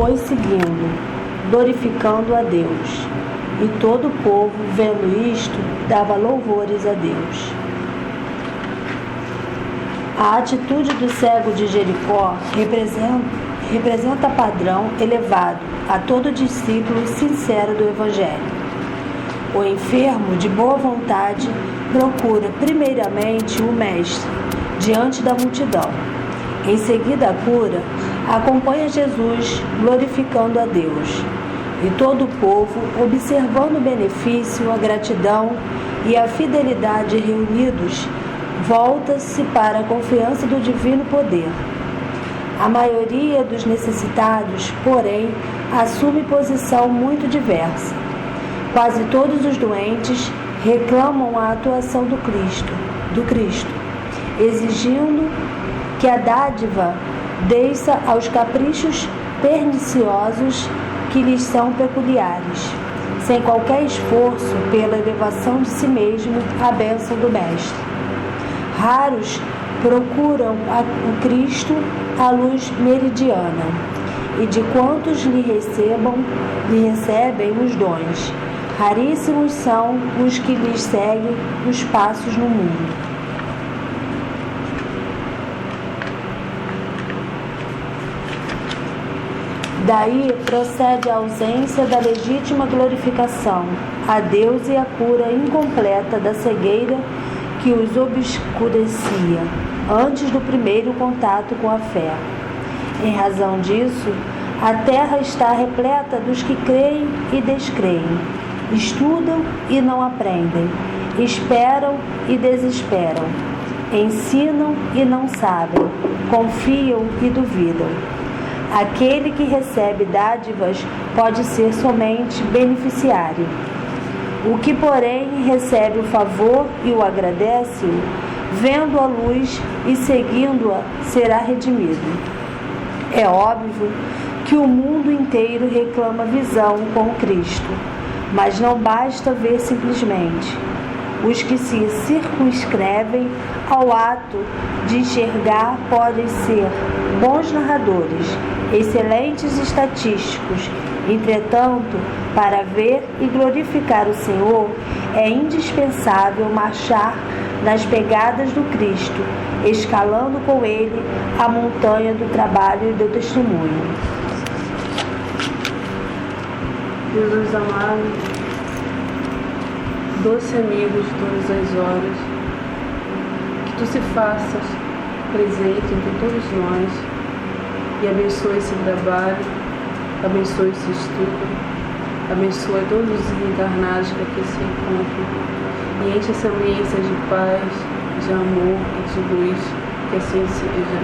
foi seguindo, glorificando a Deus. E todo o povo, vendo isto, dava louvores a Deus. A atitude do cego de Jericó representa padrão elevado a todo discípulo sincero do Evangelho. O enfermo, de boa vontade, procura primeiramente o Mestre, diante da multidão. Em seguida a cura, acompanha Jesus, glorificando a Deus. E todo o povo, observando o benefício, a gratidão e a fidelidade reunidos, volta-se para a confiança do divino poder. A maioria dos necessitados, porém, assume posição muito diversa. Quase todos os doentes reclamam a atuação do Cristo, exigindo que a dádiva desça aos caprichos perniciosos que lhes são peculiares, sem qualquer esforço pela elevação de si mesmo à bênção do Mestre. Raros procuram o Cristo à luz meridiana, e de quantos lhe recebem os dons, raríssimos são os que lhes seguem os passos no mundo. Daí procede a ausência da legítima glorificação a Deus e a cura incompleta da cegueira que os obscurecia antes do primeiro contato com a fé. Em razão disso, a terra está repleta dos que creem e descreem, estudam e não aprendem, esperam e desesperam, ensinam e não sabem, confiam e duvidam. Aquele que recebe dádivas pode ser somente beneficiário. O que, porém, recebe o favor e o agradece-o, vendo a luz e seguindo-a, será redimido. É óbvio que o mundo inteiro reclama visão com Cristo, mas não basta ver simplesmente. Os que se circunscrevem ao ato de enxergar podem ser bons narradores, excelentes estatísticos. Entretanto, para ver e glorificar o Senhor, é indispensável marchar nas pegadas do Cristo, escalando com Ele a montanha do trabalho e do testemunho. Jesus amado, doce amigo de todas as horas, que Tu se faças presente entre todos nós e abençoe esse trabalho, abençoe esse estudo, abençoe todos os encarnados que aqui se encontram e enche essa ambiência de paz, de amor e de luz, que assim seja.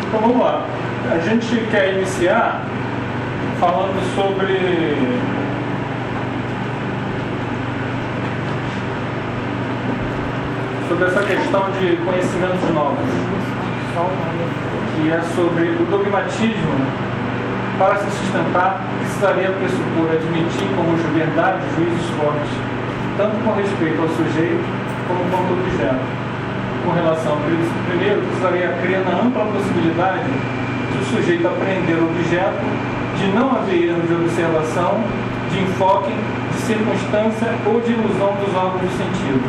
Então vamos lá. A gente quer iniciar falando sobre essa questão de conhecimentos novos, que é sobre o dogmatismo. Para se sustentar, precisaria pressupor admitir como verdade juízos fortes, tanto com respeito ao sujeito como quanto ao objeto. Com relação ao primeiro, precisaria crer na ampla possibilidade de o sujeito aprender o objeto, de não haver erro de observação, de enfoque, de circunstância ou de ilusão dos órgãos do sentido.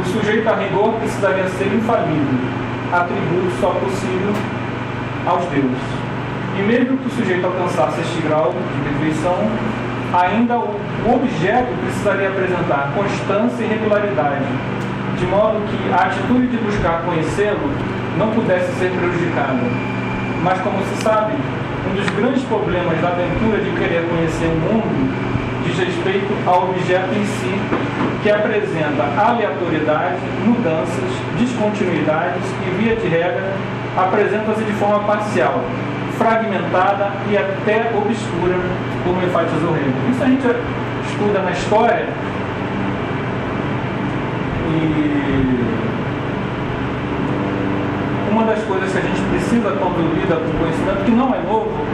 O sujeito a rigor precisaria ser infalível, atributo só possível aos deuses. E mesmo que o sujeito alcançasse este grau de perfeição, ainda o objeto precisaria apresentar constância e regularidade, de modo que a atitude de buscar conhecê-lo não pudesse ser prejudicada. Mas, como se sabe, um dos grandes problemas da aventura de querer conhecer o mundo diz respeito ao objeto em si, que apresenta aleatoriedade, mudanças, descontinuidades e, via de regra, apresenta-se de forma parcial, fragmentada e até obscura, como enfatizou Hegel. Isso a gente estuda na história e uma das coisas que a gente precisa quando lida com conhecimento, que não é novo,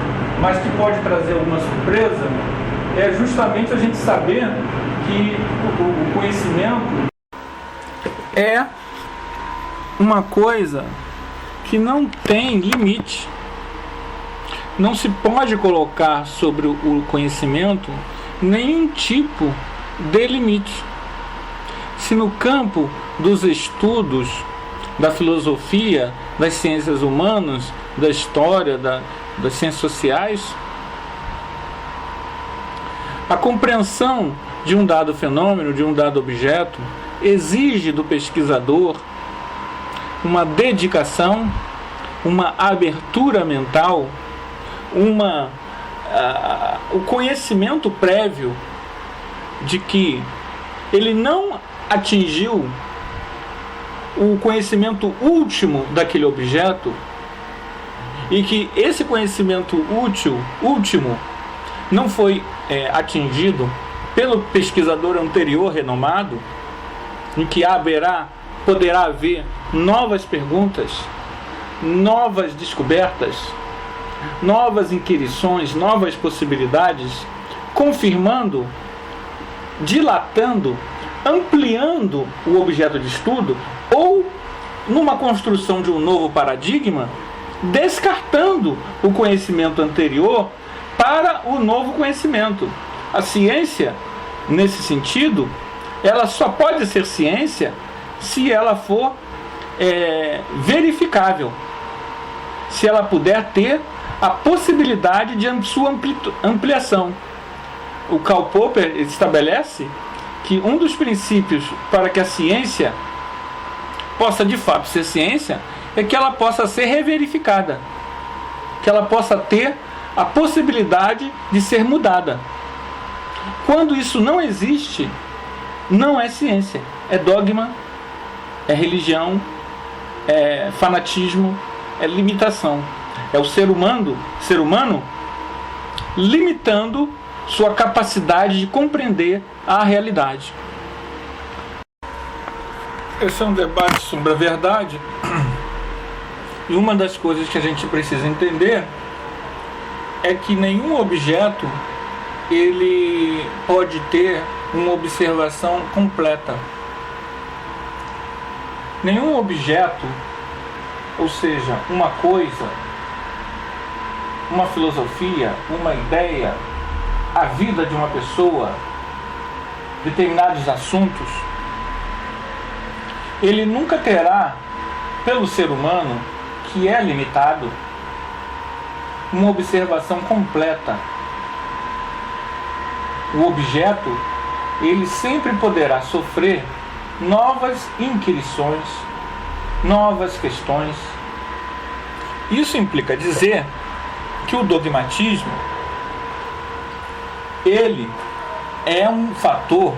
mas que pode trazer alguma surpresa, é justamente a gente saber que o conhecimento é uma coisa que não tem limite. Não se pode colocar sobre o conhecimento nenhum tipo de limite. Se no campo dos estudos, da filosofia, das ciências humanas, da história, das ciências sociais, a compreensão de um dado fenômeno, de um dado objeto, exige do pesquisador uma dedicação, uma abertura mental, o conhecimento prévio de que ele não atingiu o conhecimento último daquele objeto e que esse conhecimento último não foi atingido pelo pesquisador anterior renomado, em que poderá haver novas perguntas, novas descobertas, novas inquirições, novas possibilidades, confirmando, dilatando, ampliando o objeto de estudo, ou numa construção de um novo paradigma, descartando o conhecimento anterior para o novo conhecimento. A ciência, nesse sentido, ela só pode ser ciência se ela for verificável, se ela puder ter a possibilidade de sua ampliação. O Karl Popper estabelece que um dos princípios para que a ciência possa de fato ser ciência é que ela possa ser reverificada, que ela possa ter a possibilidade de ser mudada. Quando isso não existe, não é ciência, é dogma, é religião, é fanatismo, é limitação. É o ser humano limitando sua capacidade de compreender a realidade. Esse é um debate sobre a verdade, e uma das coisas que a gente precisa entender é que nenhum objeto ele pode ter uma observação completa. Nenhum objeto, ou seja, uma coisa, uma filosofia, uma ideia, a vida de uma pessoa, determinados assuntos, ele nunca terá, pelo ser humano, que é limitado, uma observação completa. O objeto, ele sempre poderá sofrer novas inquirições, novas questões. Isso implica dizer que o dogmatismo, ele é um fator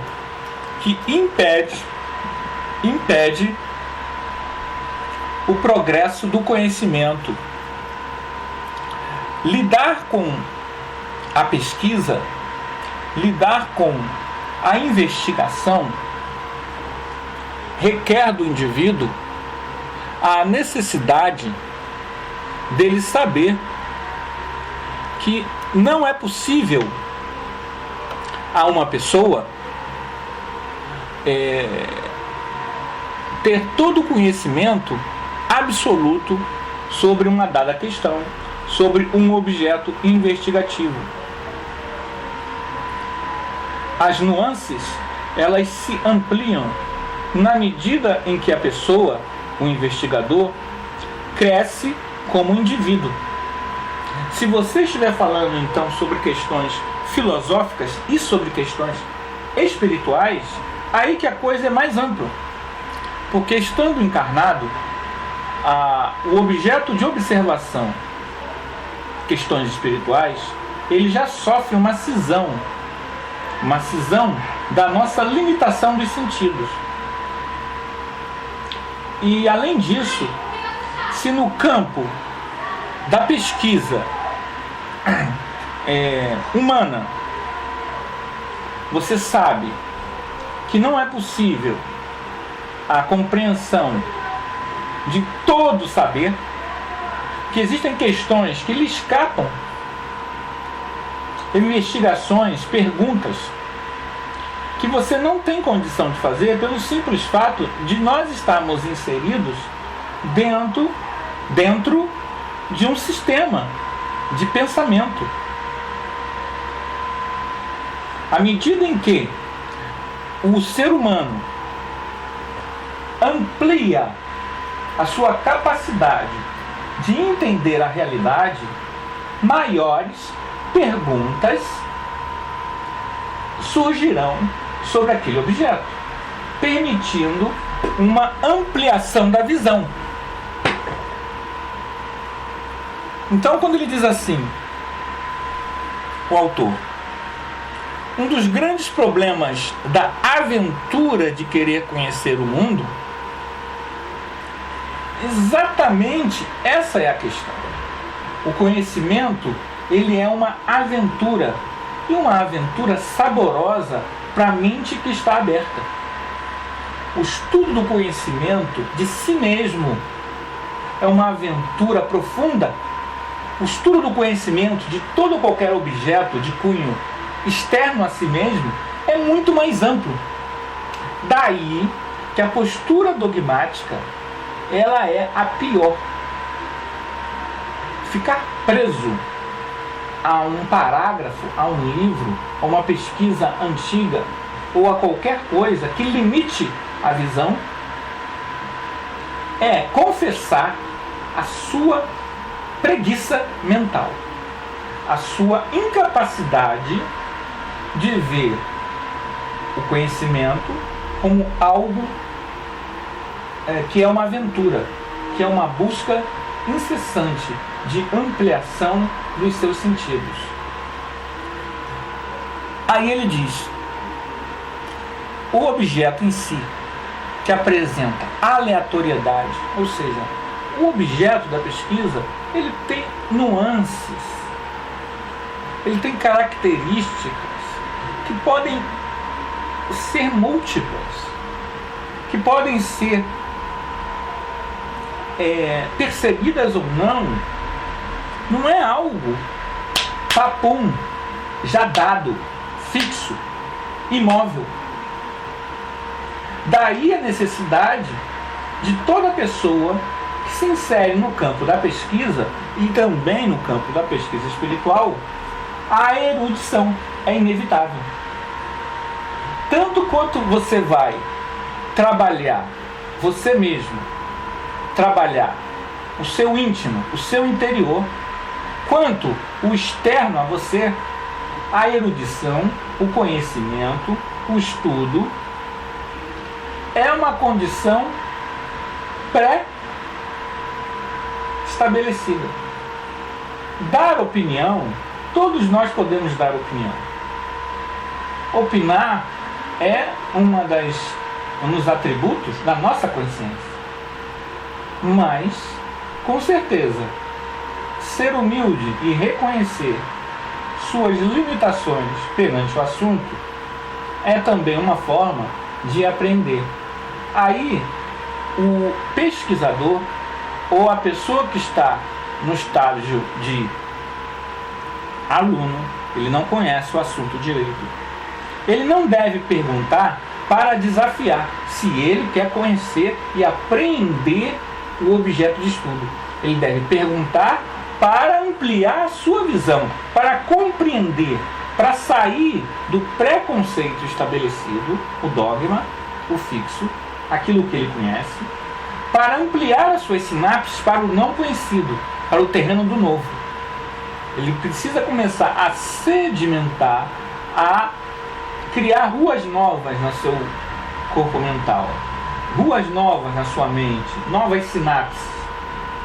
que impede o progresso do conhecimento. Lidar com a pesquisa, lidar com a investigação, requer do indivíduo a necessidade dele saber que não é possível a uma pessoa ter todo o conhecimento absoluto sobre uma dada questão, sobre um objeto investigativo. As nuances, elas se ampliam na medida em que a pessoa, o investigador, cresce como indivíduo. Se você estiver falando então sobre questões filosóficas e sobre questões espirituais, aí que a coisa é mais ampla. Porque estando encarnado, o objeto de observação, questões espirituais, ele já sofre uma cisão da nossa limitação dos sentidos. E além disso, se no campo da pesquisa humana você sabe que não é possível a compreensão de todo o saber, que existem questões que lhe escapam, investigações, perguntas que você não tem condição de fazer pelo simples fato de nós estarmos inseridos dentro de um sistema de pensamento. À medida em que o ser humano amplia a sua capacidade de entender a realidade, maiores perguntas surgirão sobre aquele objeto, permitindo uma ampliação da visão. Então, quando ele diz assim, o autor, um dos grandes problemas da aventura de querer conhecer o mundo, exatamente essa é a questão. O conhecimento, ele é uma aventura, e uma aventura saborosa para a mente que está aberta. O estudo do conhecimento de si mesmo é uma aventura profunda. O estudo do conhecimento de todo ou qualquer objeto de cunho externo a si mesmo é muito mais amplo. Daí que a postura dogmática, ela é a pior. Ficar preso a um parágrafo, a um livro, a uma pesquisa antiga ou a qualquer coisa que limite a visão é confessar a sua preguiça mental, a sua incapacidade de ver o conhecimento como algo que é uma aventura, que é uma busca incessante de ampliação dos seus sentidos. Aí ele diz, o objeto em si, que apresenta aleatoriedade, ou seja, o objeto da pesquisa, ele tem nuances, ele tem características que podem ser múltiplas, que podem ser percebidas ou não é algo papum, já dado, fixo, imóvel. Daí a necessidade de toda pessoa que se insere no campo da pesquisa e também no campo da pesquisa espiritual, a erudição é inevitável. Tanto quanto você vai trabalhar você mesmo, trabalhar o seu íntimo, o seu interior, quanto o externo a você, a erudição, o conhecimento, o estudo, é uma condição pré-estabelecida. Dar opinião, todos nós podemos dar opinião. Opinar é um dos atributos da nossa consciência. Mas, com certeza, ser humilde e reconhecer suas limitações perante o assunto é também uma forma de aprender. Aí, o pesquisador ou a pessoa que está no estágio de aluno, ele não conhece o assunto direito. Ele não deve perguntar para desafiar, se ele quer conhecer e apreender o objeto de estudo. Ele deve perguntar para ampliar a sua visão, para compreender, para sair do preconceito estabelecido, o dogma, o fixo, aquilo que ele conhece, para ampliar as suas sinapses para o não conhecido, para o terreno do novo. Ele precisa começar a sedimentar, a criar ruas novas no seu corpo mental, ruas novas na sua mente, novas sinapses.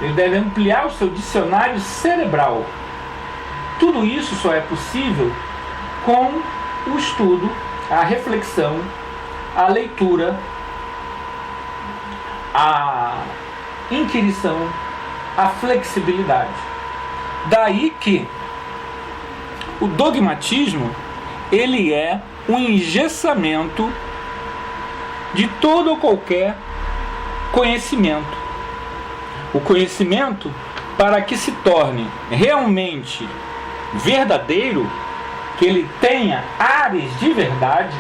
Ele deve ampliar o seu dicionário cerebral. Tudo isso só é possível com o estudo, a reflexão, a leitura, a inquirição, a flexibilidade. Daí que o dogmatismo, ele é um engessamento de todo ou qualquer conhecimento. O conhecimento, para que se torne realmente verdadeiro, que ele tenha áreas de verdade,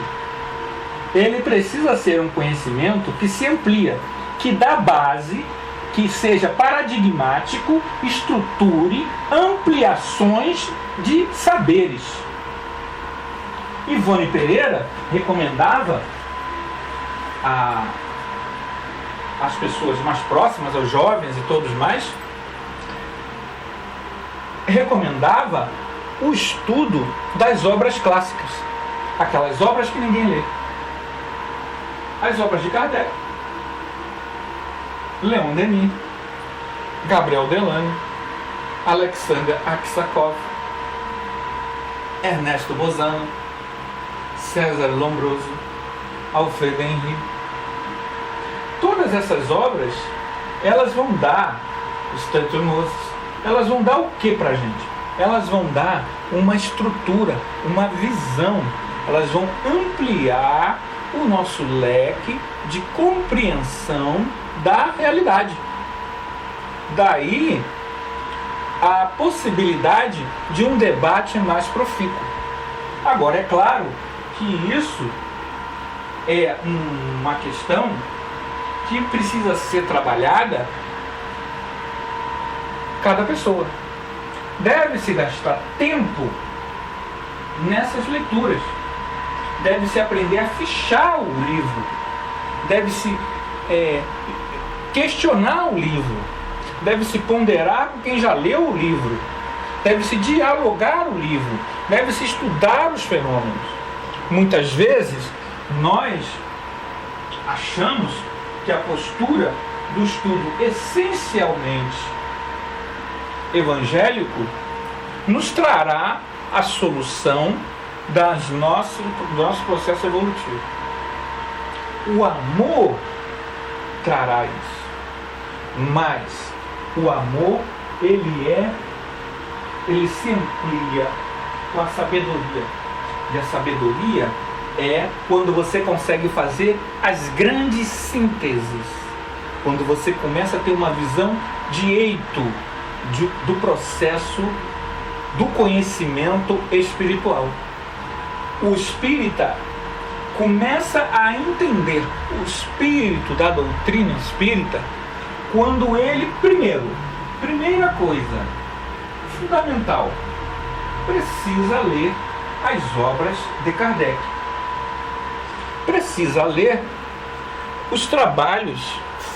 ele precisa ser um conhecimento que se amplia, que dá base que seja paradigmático, estruture ampliações de saberes. Ivone Pereira recomendava às pessoas mais próximas, aos jovens e todos mais, recomendava o estudo das obras clássicas, aquelas obras que ninguém lê. As obras de Kardec, Leon Denis, Gabriel Delany, Alexander Aksakov, Ernesto Bozano, César Lombroso, Alfredo Henry. Todas essas obras, elas vão dar, Stanton Moses, elas vão dar o que pra gente? Elas vão dar uma estrutura, uma visão, elas vão ampliar o nosso leque de compreensão da realidade. Daí a possibilidade de um debate mais profícuo. Agora, é claro que isso é uma questão que precisa ser trabalhada cada pessoa. Deve-se gastar tempo nessas leituras. Deve-se aprender a fichar o livro. Deve-se questionar o livro. Deve-se ponderar com quem já leu o livro. Deve-se dialogar o livro. Deve-se estudar os fenômenos. Muitas vezes, nós achamos que a postura do estudo essencialmente evangélico nos trará a solução do nosso processo evolutivo. O amor trará isso, mas o amor ele se amplia com a sabedoria, e a sabedoria é quando você consegue fazer as grandes sínteses, quando você começa a ter uma visão de eito do processo do conhecimento espiritual. O espírita começa a entender o espírito da doutrina espírita quando ele, primeira coisa fundamental, precisa ler as obras de Kardec. Precisa ler os trabalhos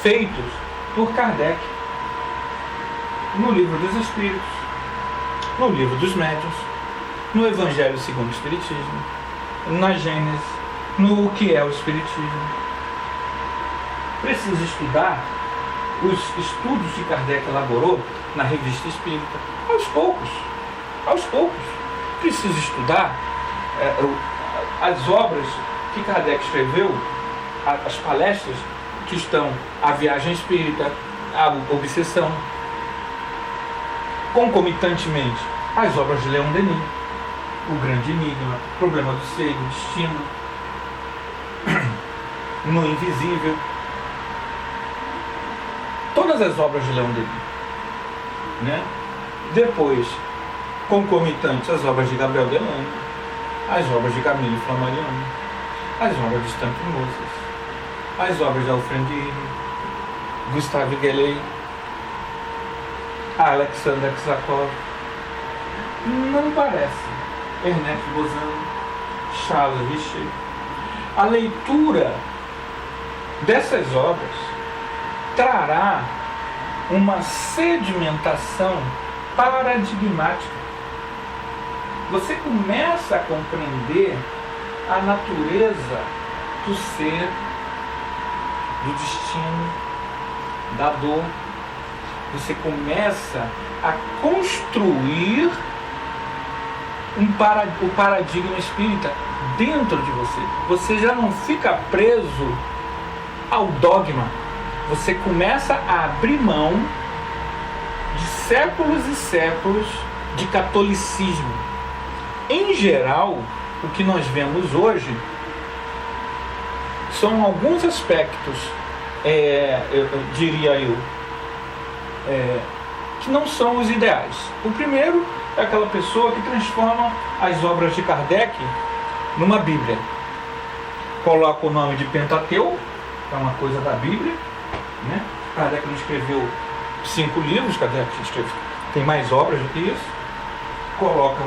feitos por Kardec no Livro dos Espíritos, no Livro dos Médiuns, no Evangelho segundo o Espiritismo, na Gênese, no que é o Espiritismo. Precisa estudar os estudos que Kardec elaborou na Revista Espírita, aos poucos. Precisa estudar as obras que Kardec escreveu, as palestras que estão a Viagem Espírita, a Obsessão, concomitantemente as obras de Leon Denis, O Grande Enigma, Problema do Ser, do Destino, No Invisível, todas as obras de Leon Denis, né? Depois, concomitantes, as obras de Gabriel Delany, as obras de Camille Flammarion, as obras de Stanton Moses, as obras de Alfred Henry, Gustave Gallet, Alexander Aksakov. Não parece. Ernesto Bozano, Charles Richer. A leitura dessas obras trará uma sedimentação paradigmática. Você começa a compreender a natureza do ser, do destino, da dor. Você começa a construir o paradigma espírita dentro de você. Você já não fica preso ao dogma. Você começa a abrir mão de séculos e séculos de catolicismo. Em geral, o que nós vemos hoje são alguns aspectos, que não são os ideais. O primeiro é aquela pessoa que transforma as obras de Kardec numa Bíblia. Coloca o nome de Pentateuco, que é uma coisa da Bíblia, né? Kardec não escreveu 5 livros, Kardec tem mais obras do que isso. Coloca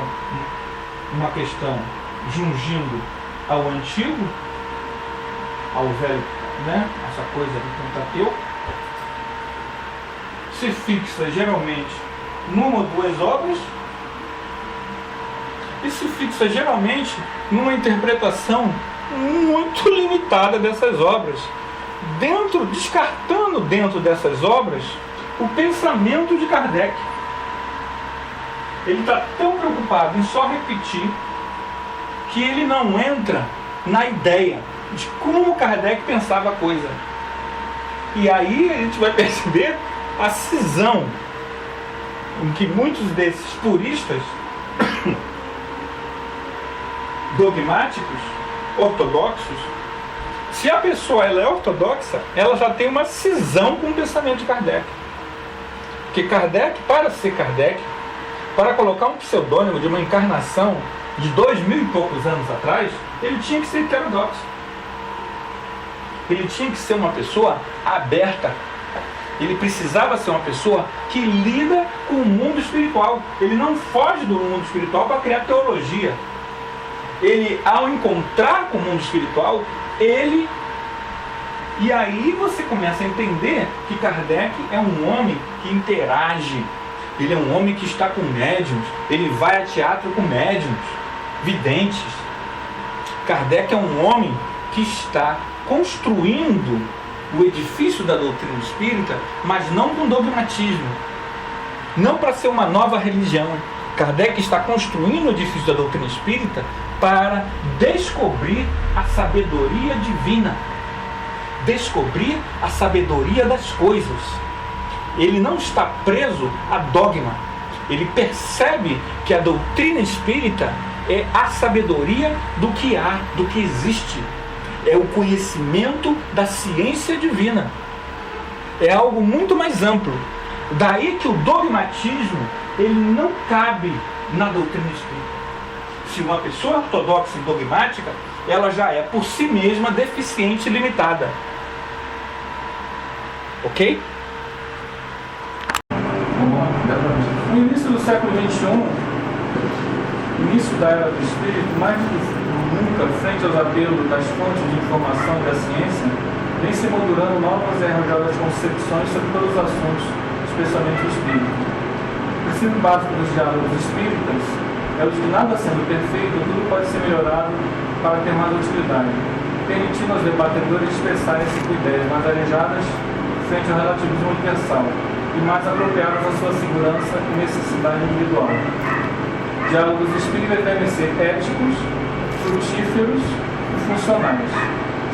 uma questão jungindo ao antigo, ao velho, né? Essa coisa do Pentateuco. Se fixa geralmente numa ou 2 obras e se fixa geralmente numa interpretação muito limitada dessas obras, descartando dentro dessas obras o pensamento de Kardec. Ele está tão preocupado em só repetir que ele não entra na ideia de como Kardec pensava a coisa. E aí a gente vai perceber a cisão em que muitos desses puristas dogmáticos, ortodoxos, se a pessoa ela é ortodoxa, ela já tem uma cisão com o pensamento de Kardec. Porque Kardec, para ser Kardec, para colocar um pseudônimo de uma encarnação de 2000 e poucos anos atrás, ele tinha que ser heterodoxo. Ele tinha que ser uma pessoa aberta. Ele precisava ser uma pessoa que lida com o mundo espiritual. Ele não foge do mundo espiritual para criar teologia. Ele, ao encontrar com o mundo espiritual, e aí você começa a entender que Kardec é um homem que interage. Ele é um homem que está com médiuns. Ele vai a teatro com médiuns, videntes. Kardec é um homem que está construindo o edifício da doutrina espírita, mas não com dogmatismo. Não para ser uma nova religião. Kardec está construindo o edifício da doutrina espírita para descobrir a sabedoria divina. Descobrir a sabedoria das coisas. Ele não está preso a dogma. Ele percebe que a doutrina espírita é a sabedoria do que há, do que existe. É o conhecimento da ciência divina. É algo muito mais amplo. Daí que o dogmatismo, ele não cabe na doutrina espírita. Se uma pessoa ortodoxa e dogmática, ela já é por si mesma deficiente e limitada. Ok? No início do século XXI, início da era do Espírito, mais do que nunca, frente aos apelos das fontes de informação da ciência, vem se moldurando novas e arrojadas concepções sobre todos os assuntos, especialmente o Espírito. O princípio básico dos diálogos espíritas é o de que, nada sendo perfeito, tudo pode ser melhorado para ter mais utilidade, permitindo aos debatedores expressarem-se com ideias mais arejadas frente ao relativismo universal e mais apropriadas à sua segurança e necessidade individual. Diálogos espíritas devem ser éticos, frutíferos e funcionais.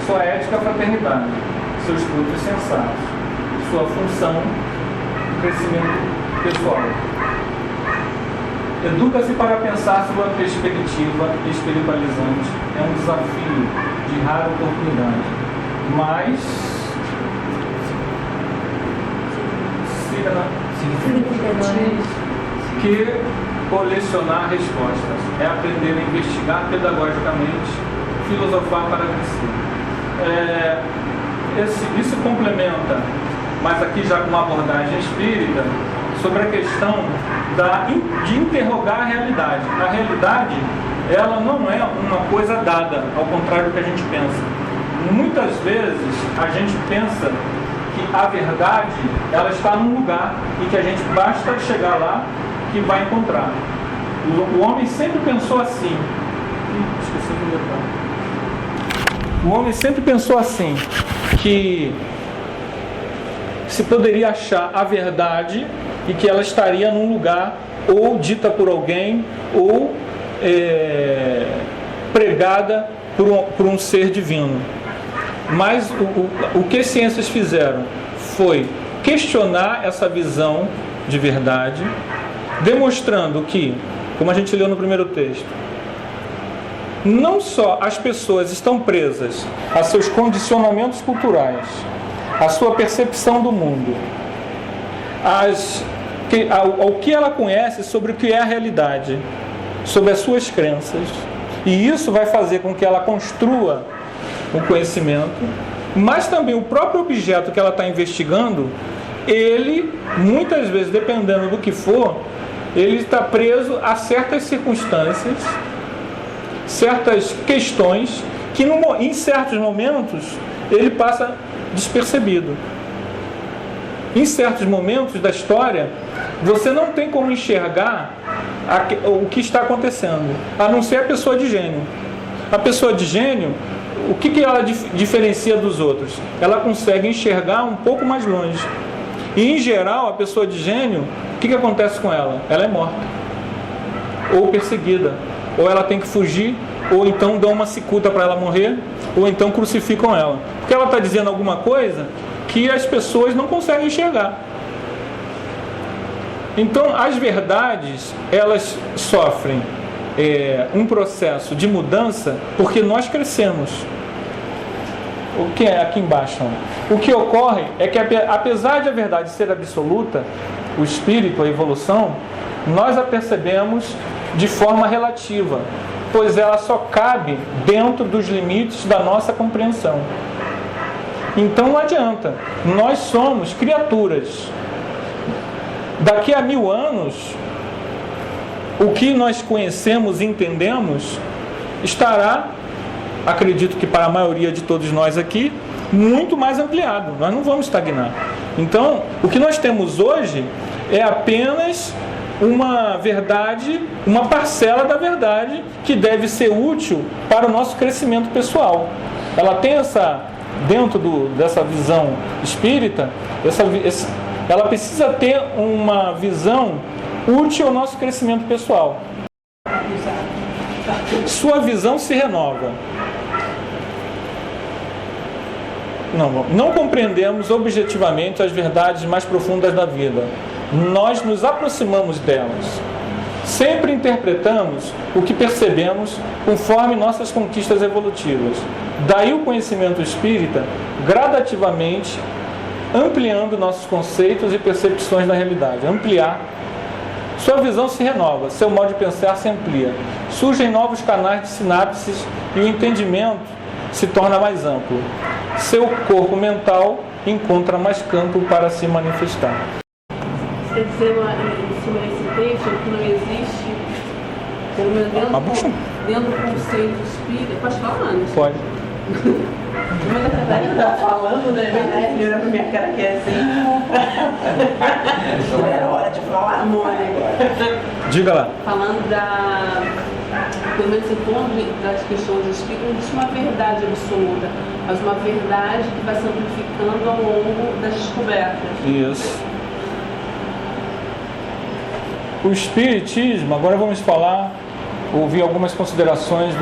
Sua ética é a fraternidade, seus frutos sensatos, sua função, o crescimento pessoal. Educa-se para pensar sob uma perspectiva espiritualizante. É um desafio de rara oportunidade, mas que colecionar respostas é aprender a investigar pedagogicamente, filosofar para crescer. Isso complementa, mas aqui já com uma abordagem espírita, sobre a questão de interrogar a realidade. A realidade, ela não é uma coisa dada, ao contrário do que a gente pensa. Muitas vezes a gente pensa que a verdade, ela está num lugar e que a gente basta chegar lá que vai encontrar. O homem sempre pensou assim. Esqueci de detalhe. O homem sempre pensou assim, que se poderia achar a verdade e que ela estaria num lugar ou dita por alguém ou pregada por um ser divino. Mas o que as ciências fizeram foi questionar essa visão de verdade, demonstrando que, como a gente leu no primeiro texto, não só as pessoas estão presas a seus condicionamentos culturais, a sua percepção do mundo, ao que ela conhece sobre o que é a realidade, sobre as suas crenças, e isso vai fazer com que ela construa um conhecimento, mas também o próprio objeto que ela está investigando, ele, muitas vezes, dependendo do que for, ele está preso a certas circunstâncias, certas questões, que em certos momentos ele passa despercebido. Em certos momentos da história, você não tem como enxergar o que está acontecendo, a não ser a pessoa de gênio. A pessoa de gênio, o que ela diferencia dos outros? Ela consegue enxergar um pouco mais longe. E, em geral, a pessoa de gênio, o que acontece com ela? Ela é morta, ou perseguida, ou ela tem que fugir, ou então dão uma cicuta para ela morrer, ou então crucificam ela. Porque ela está dizendo alguma coisa que as pessoas não conseguem enxergar. Então, as verdades, elas sofrem um processo de mudança porque nós crescemos. O que é aqui embaixo? O que ocorre é que, apesar de a verdade ser absoluta, o espírito, a evolução, nós a percebemos de forma relativa, pois ela só cabe dentro dos limites da nossa compreensão. Então não adianta, nós somos criaturas. Daqui a 1000 anos, o que nós conhecemos e entendemos estará, acredito que para a maioria de todos nós aqui, muito mais ampliado. Nós não vamos estagnar. Então, o que nós temos hoje é apenas uma verdade, uma parcela da verdade que deve ser útil para o nosso crescimento pessoal. Ela tem dentro dessa visão espírita, ela precisa ter uma visão útil ao nosso crescimento pessoal. Sua visão se renova. Não compreendemos objetivamente as verdades mais profundas da vida. Nós nos aproximamos delas. Sempre interpretamos o que percebemos conforme nossas conquistas evolutivas. Daí o conhecimento espírita, gradativamente, ampliando nossos conceitos e percepções da realidade. Ampliar. Sua visão se renova, seu modo de pensar se amplia. Surgem novos canais de sinapses e o entendimento se torna mais amplo. Seu corpo mental encontra mais campo para se manifestar. Quer dizer, em cima desse texto, que não existe, pelo menos dentro do conceito espírita. Pode falar, Ana? Pode. Mas na verdade está falando, né? Ele olha pra minha cara que é assim. Não era hora de falar, Mônica. Diga lá. Falando pelo menos em torno das questões do espírito, não existe uma verdade absoluta, mas uma verdade que vai se amplificando ao longo das descobertas. Isso. O espiritismo, agora vamos ouvir algumas considerações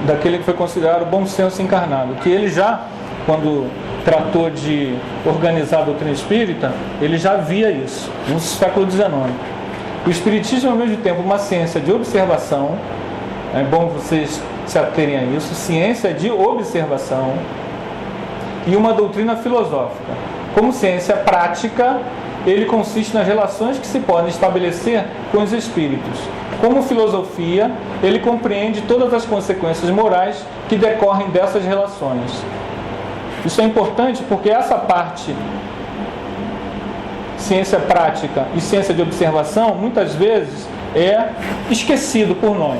daquele que foi considerado bom senso encarnado, que ele já, quando tratou de organizar a doutrina espírita, ele já via isso, no século XIX. O espiritismo é ao mesmo tempo uma ciência de observação, é bom vocês se aterem a isso, ciência de observação, e uma doutrina filosófica. Como ciência prática, ele consiste nas relações que se podem estabelecer com os espíritos. Como filosofia, ele compreende todas as consequências morais que decorrem dessas relações. Isso é importante porque essa parte, ciência prática e ciência de observação, muitas vezes é esquecido por nós,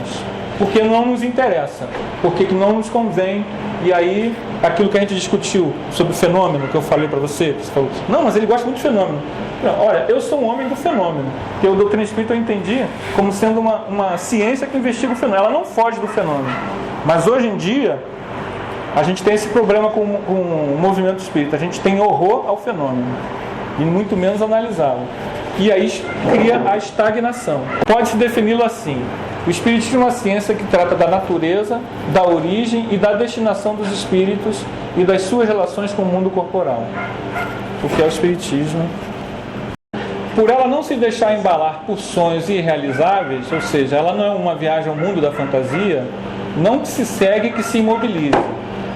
porque não nos interessa, porque não nos convém. E aí, aquilo que a gente discutiu sobre o fenômeno, que eu falei para você falou, não, mas ele gosta muito de fenômeno. Não, olha, eu sou um homem do fenômeno, que a doutrina espírita eu entendi como sendo uma ciência que investiga o fenômeno. Ela não foge do fenômeno. Mas hoje em dia, a gente tem esse problema com o movimento espírita. A gente tem horror ao fenômeno e muito menos analisá-lo. E aí cria a estagnação. Pode-se defini-lo assim: o espiritismo é uma ciência que trata da natureza, da origem e da destinação dos espíritos e das suas relações com o mundo corporal. O que é o espiritismo? Por ela não se deixar embalar por sonhos irrealizáveis, ou seja, ela não é uma viagem ao mundo da fantasia, não se segue que se imobilize.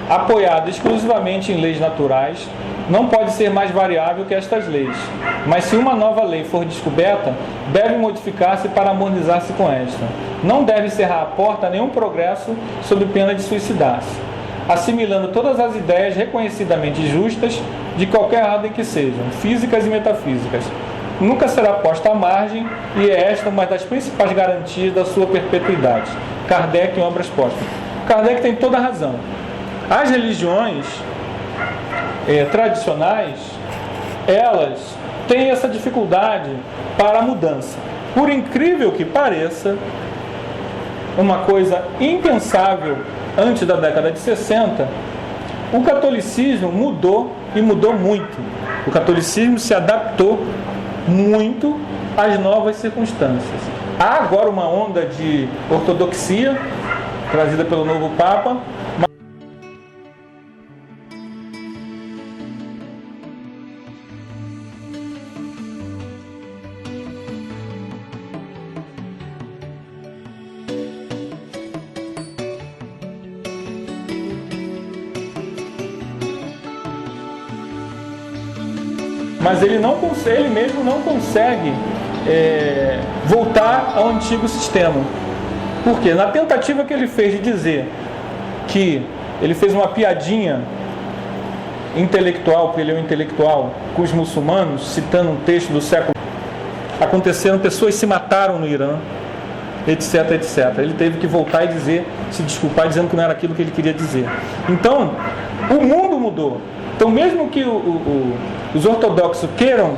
Apoiada exclusivamente em leis naturais, não pode ser mais variável que estas leis. Mas se uma nova lei for descoberta, deve modificar-se para harmonizar-se com esta. Não deve cerrar a porta a nenhum progresso sob pena de suicidar-se. assimilando todas as ideias reconhecidamente justas de qualquer ordem que sejam, físicas e metafísicas. Nunca será posta à margem e é esta uma das principais garantias da sua perpetuidade. Kardec em Obras Póstumas. Kardec tem toda a razão. As religiões tradicionais, elas têm essa dificuldade para a mudança. Por incrível que pareça, uma coisa impensável antes da década de 60, o catolicismo mudou e mudou muito. O catolicismo se adaptou muito às novas circunstâncias. Há agora uma onda de ortodoxia trazida pelo novo Papa. Mas ele mesmo não consegue voltar ao antigo sistema. Por quê? Na tentativa que ele fez de dizer que ele fez uma piadinha intelectual, porque ele é um intelectual, com os muçulmanos, citando um texto do século, aconteceram, pessoas se mataram no Irã, etc, etc. Ele teve que voltar e se desculpar, dizendo que não era aquilo que ele queria dizer. Então, o mundo mudou. Então, mesmo que os ortodoxos queiram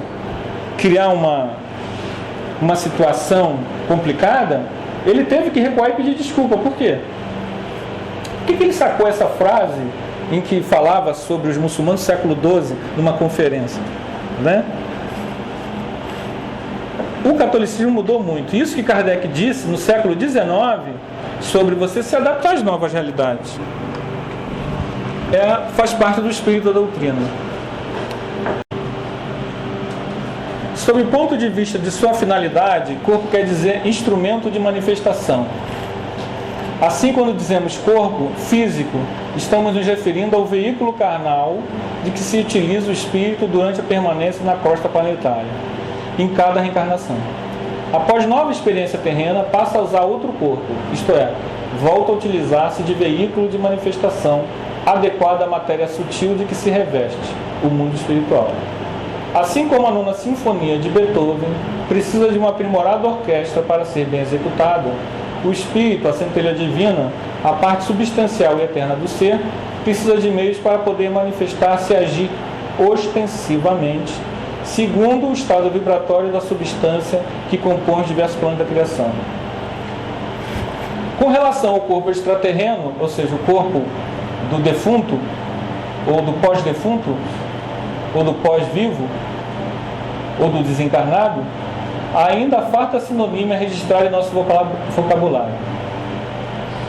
criar uma situação complicada, ele teve que recuar e pedir desculpa. Por quê? Por que ele sacou essa frase em que falava sobre os muçulmanos do século XII numa conferência? Né? O catolicismo mudou muito. Isso que Kardec disse no século XIX sobre você se adaptar às novas realidades. Faz parte do espírito da doutrina. Sob o ponto de vista de sua finalidade, corpo quer dizer instrumento de manifestação. Assim, quando dizemos corpo físico, estamos nos referindo ao veículo carnal de que se utiliza o espírito durante a permanência na crosta planetária, em cada reencarnação. Após nova experiência terrena, passa a usar outro corpo, isto é, volta a utilizar-se de veículo de manifestação adequado à matéria sutil de que se reveste, o mundo espiritual. Assim como a nona sinfonia de Beethoven precisa de uma aprimorada orquestra para ser bem executada, o espírito, a centelha divina, a parte substancial e eterna do ser, precisa de meios para poder manifestar-se e agir ostensivamente, segundo o estado vibratório da substância que compõe os diversos planos da criação. Com relação ao corpo extraterreno, ou seja, o corpo do defunto, ou do pós-defunto, ou do pós-vivo, ou do desencarnado, ainda falta sinônimo a registrar em nosso vocabulário.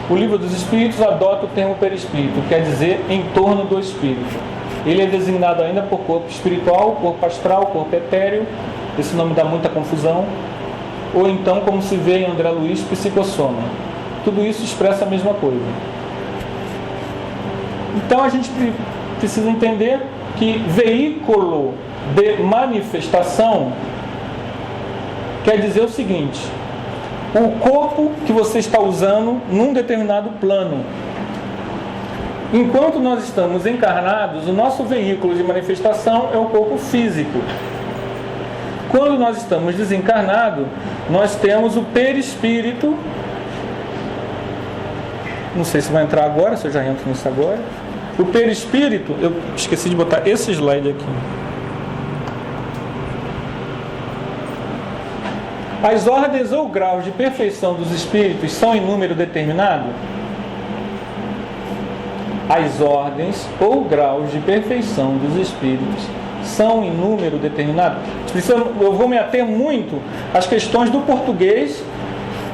O Livro dos Espíritos adota o termo perispírito, quer dizer em torno do espírito. Ele é designado ainda por corpo espiritual, corpo astral, corpo etéreo, esse nome dá muita confusão, ou então, como se vê em André Luiz, psicossoma. Tudo isso expressa a mesma coisa. Então a gente precisa entender que veículo de manifestação quer dizer o seguinte: o corpo que você está usando num determinado plano. Enquanto nós estamos encarnados, o nosso veículo de manifestação é o corpo físico. Quando nós estamos desencarnados, nós temos o perispírito. Não sei se vai entrar agora, se eu já entro nisso agora. O perispírito, eu esqueci de botar esse slide aqui. As ordens ou graus de perfeição dos espíritos são em número determinado? As ordens ou graus de perfeição dos espíritos são em número determinado? Eu vou me ater muito às questões do português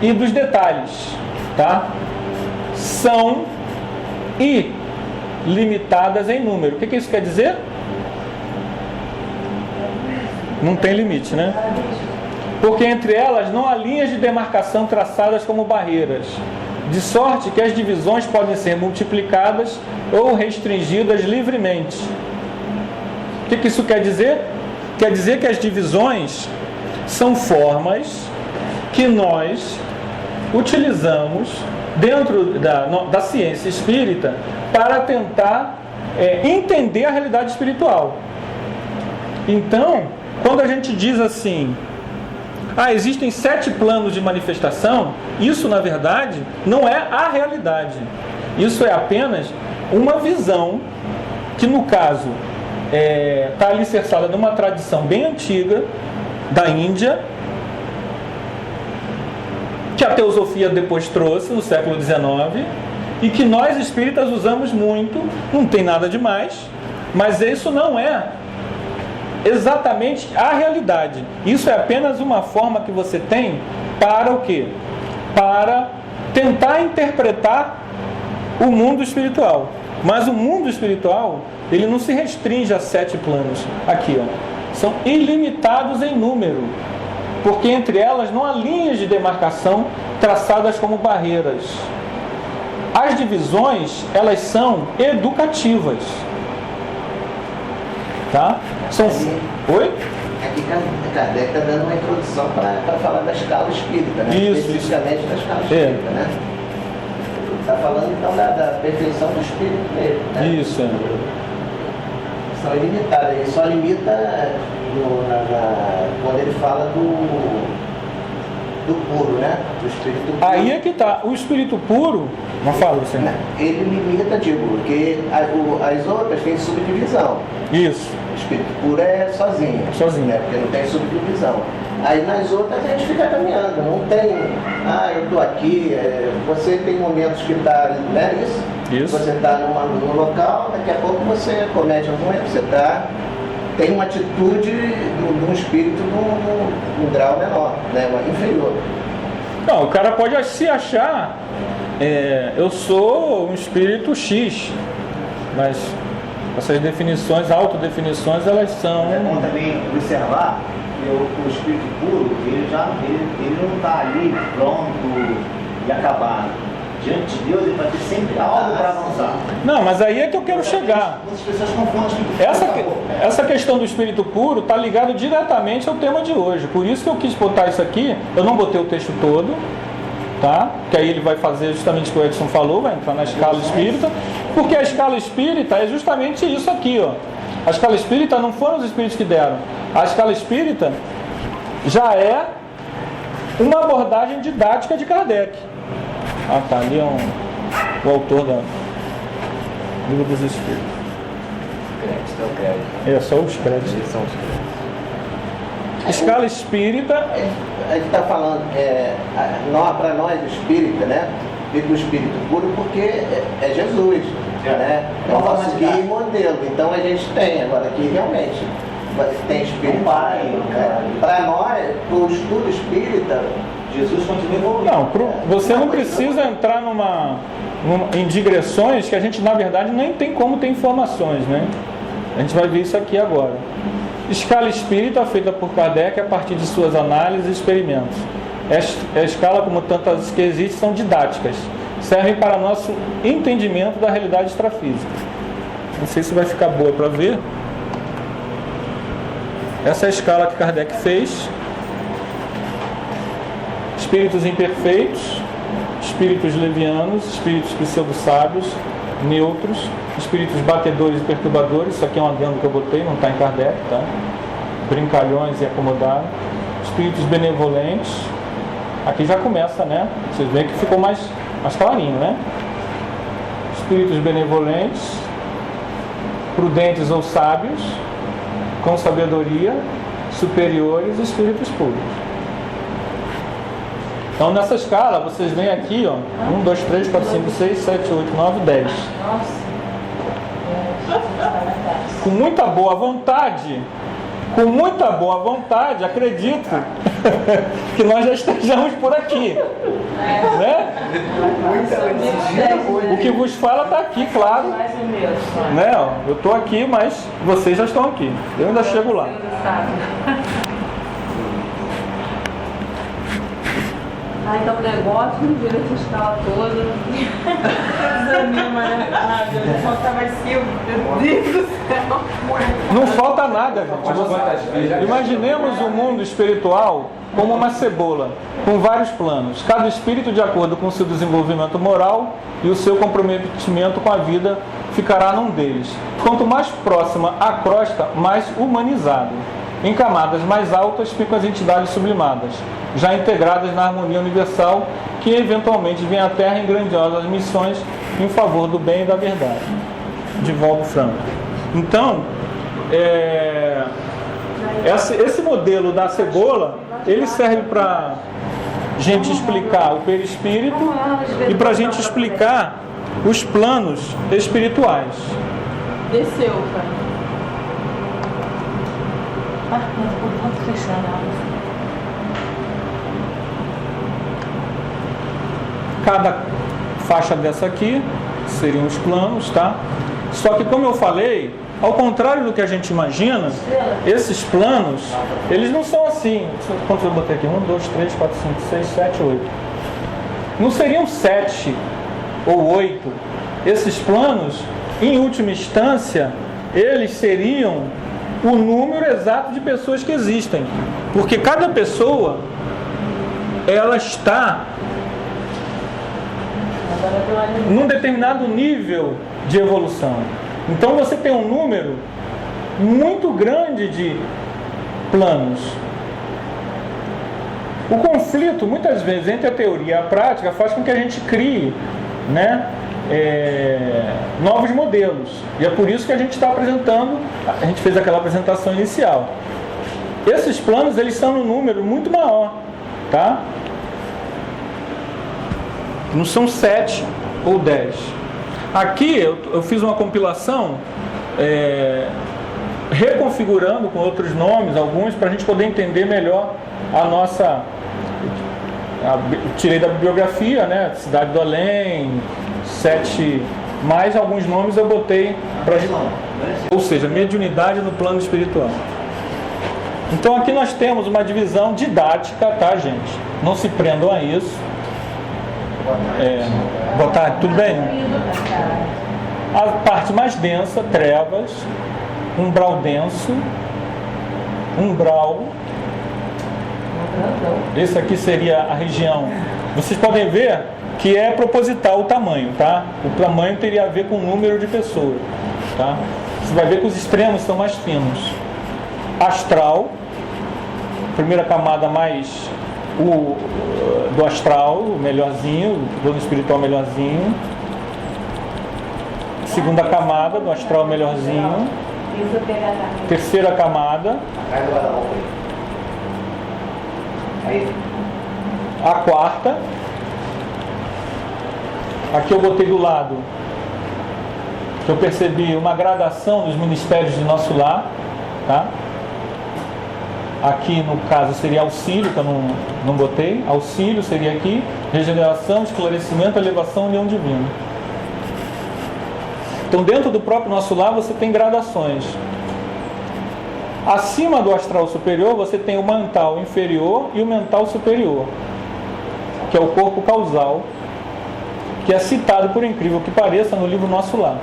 e dos detalhes, tá? São ilimitadas em número. O que isso quer dizer? Não tem limite, né? Porque entre elas não há linhas de demarcação traçadas como barreiras, de sorte que as divisões podem ser multiplicadas ou restringidas livremente. O que isso quer dizer? Quer dizer que as divisões são formas que nós utilizamos dentro da ciência espírita para tentar entender a realidade espiritual. Então, quando a gente diz assim, existem 7 planos de manifestação, isso na verdade não é a realidade. Isso é apenas uma visão que, no caso, está alicerçada numa tradição bem antiga da Índia, que a teosofia depois trouxe no século XIX, e que nós espíritas usamos muito, não tem nada demais, mas isso não é exatamente a realidade. Isso é apenas uma forma que você tem para o quê? Para tentar interpretar o mundo espiritual. Mas o mundo espiritual, ele não se restringe a 7 planos. Aqui, são ilimitados em número, porque entre elas não há linhas de demarcação traçadas como barreiras. As divisões, elas são educativas. Tá? São... Oi? Aqui Kardec está dando uma introdução para falar da escala espírita, né? Especificamente da escala espírita, né? Está falando então da perfeição do espírito mesmo, né? Isso. São ilimitadas, ele só limita quando ele fala do puro, né? Do espírito puro. Aí é que está. O espírito puro, não fala assim. Ele limita, porque as outras têm subdivisão. Isso. O espírito puro é sozinho. Né? Porque não tem subdivisão. Aí nas outras a gente fica caminhando, não tem, eu estou aqui, você tem momentos que está, né, isso. Você está num local, daqui a pouco você comete algum erro, você tem uma atitude de um espírito num grau menor, né, inferior. Não, o cara pode se achar, eu sou um espírito X, mas essas definições, autodefinições, elas são... É bom também observar que o espírito puro, ele não está ali pronto e acabado. Diante de Deus, ele vai ter sempre algo para avançar. Não, mas aí é que eu quero chegar. Muitas pessoas confundem. Essa questão do espírito puro está ligada diretamente ao tema de hoje. Por isso que eu quis botar isso aqui. Eu não botei o texto todo, tá? Que aí ele vai fazer justamente o que o Edson falou, vai entrar na escala espírita. Porque a escala espírita é justamente isso aqui, ó. A escala espírita não foram os espíritos que deram. A escala espírita já é uma abordagem didática de Kardec. Tá, ali é o autor do Livro dos Espíritos. Só os créditos. Escala espírita. A gente está falando, para nós espírita, né? Fica o espírito puro porque é Jesus, né? É o nosso guia e modelo. Então a gente tem, agora aqui realmente tem espírito pai. Para nós, o estudo espírita, Jesus continua evoluindo. Não, você não precisa entrar em digressões que a gente, na verdade, nem tem como ter informações, né? A gente vai ver isso aqui agora. Escala espírita feita por Kardec a partir de suas análises e experimentos. A escala, como tantas que existem, são didáticas. Servem para nosso entendimento da realidade extrafísica. Não sei se vai ficar boa para ver. Essa é a escala que Kardec fez. Espíritos imperfeitos, espíritos levianos, espíritos pseudo-sábios, neutros, espíritos batedores e perturbadores. Isso aqui é um adendo que eu botei, não está em Kardec, tá? Brincalhões e acomodados. Espíritos benevolentes. Aqui já começa, né? Vocês veem que ficou mais clarinho, né? Espíritos benevolentes, prudentes ou sábios, com sabedoria, superiores, espíritos puros. Então nessa escala, vocês veem aqui, 1, 2, 3, 4, 5, 6, 7, 8, 9, 10. Com muita boa vontade, acredito que nós já estejamos por aqui. Né? O que vos fala está aqui, claro. Né? Eu estou aqui, mas vocês já estão aqui. Eu ainda chego lá. Então o negócio não vira essa escala toda. Desanima, né? Deus, falta mais 5, meu Deus do céu. Não falta nada, gente. Imaginemos um mundo espiritual como uma cebola, com vários planos, cada espírito de acordo com o seu desenvolvimento moral e o seu comprometimento com a vida ficará num deles. Quanto mais próxima a crosta, mais humanizado. Em camadas mais altas ficam as entidades sublimadas, já integradas na harmonia universal, que eventualmente vêm à Terra em grandiosas missões em favor do bem e da verdade. Divaldo Franco. Então, esse modelo da cebola, ele serve para gente explicar o perispírito e para a gente explicar os planos espirituais. Desceu, pai. Cada faixa dessa aqui seriam os planos, tá? Só que, como eu falei, ao contrário do que a gente imagina, esses planos, eles não são assim. Quantos eu botei aqui? 1, 2, 3, 4, 5, 6, 7, 8. Não seriam 7 ou 8. Esses planos, em última instância, eles seriam o número exato de pessoas que existem. Porque cada pessoa, ela está num determinado nível de evolução. Então você tem um número muito grande de planos. O conflito, muitas vezes, entre a teoria e a prática faz com que a gente crie, né, novos modelos. E é por isso que a gente está apresentando, a gente fez aquela apresentação inicial. Esses planos, eles são num número muito maior, tá? Não são 7 ou 10. Aqui eu fiz uma compilação reconfigurando com outros nomes, alguns, para a gente poder entender melhor a nossa... tirei da bibliografia, né? Cidade do Além, 7... mais alguns nomes eu botei para... Ou seja, mediunidade no plano espiritual. Então aqui nós temos uma divisão didática, tá, gente? Não se prendam a isso. Boa tarde, tudo bem? A parte mais densa, trevas, umbral denso, umbral. Esse aqui seria a região. Vocês podem ver que é proposital o tamanho, tá? O tamanho teria a ver com o número de pessoas, tá? Você vai ver que os extremos são mais finos. Astral, primeira camada mais do astral, o melhorzinho, o plano espiritual melhorzinho. Segunda camada do astral melhorzinho. Terceira camada. A quarta. Aqui eu botei do lado, que eu percebi uma gradação dos ministérios de nosso lar, tá? Aqui no caso seria auxílio, que eu não botei. Auxílio seria aqui, regeneração, esclarecimento, elevação, união divina. Então dentro do próprio nosso lar você tem gradações. Acima do astral superior você tem o mental inferior e o mental superior, que é o corpo causal, que é citado, por incrível que pareça, no livro Nosso Lar.